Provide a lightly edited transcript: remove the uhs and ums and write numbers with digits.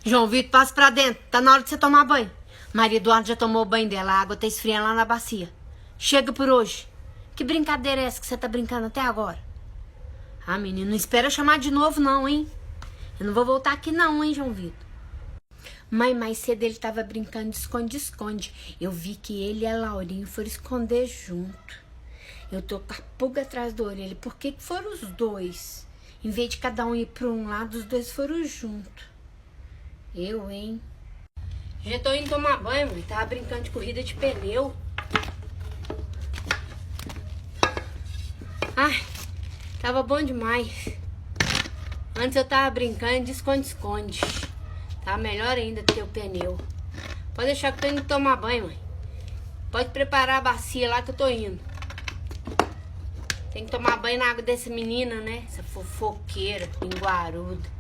João Vitor, passa pra dentro. Tá na hora de você tomar banho. Maria Eduarda já tomou o banho dela. A água tá esfriando lá na bacia. Chega por hoje. Que brincadeira é essa que você tá brincando até agora? Ah, menino, não espera eu chamar de novo não, hein? Eu não vou voltar aqui não, hein, João Vitor? Mãe, mais cedo ele tava brincando de esconde-esconde. Eu vi que ele e a Laurinha foram esconder junto. Eu tô com a pulga atrás da orelha. Por que foram os dois? Em vez de cada um ir pra um lado, os dois foram juntos. Eu, hein? Já tô indo tomar banho, mãe. Tava brincando de corrida de pneu. Ai, tava bom demais. Antes eu tava brincando de esconde-esconde. Tá melhor ainda ter o pneu. Pode deixar que eu tô indo tomar banho, mãe. Pode preparar a bacia lá que eu tô indo. Tem que tomar banho na água dessa menina, né? Essa fofoqueira, linguaruda.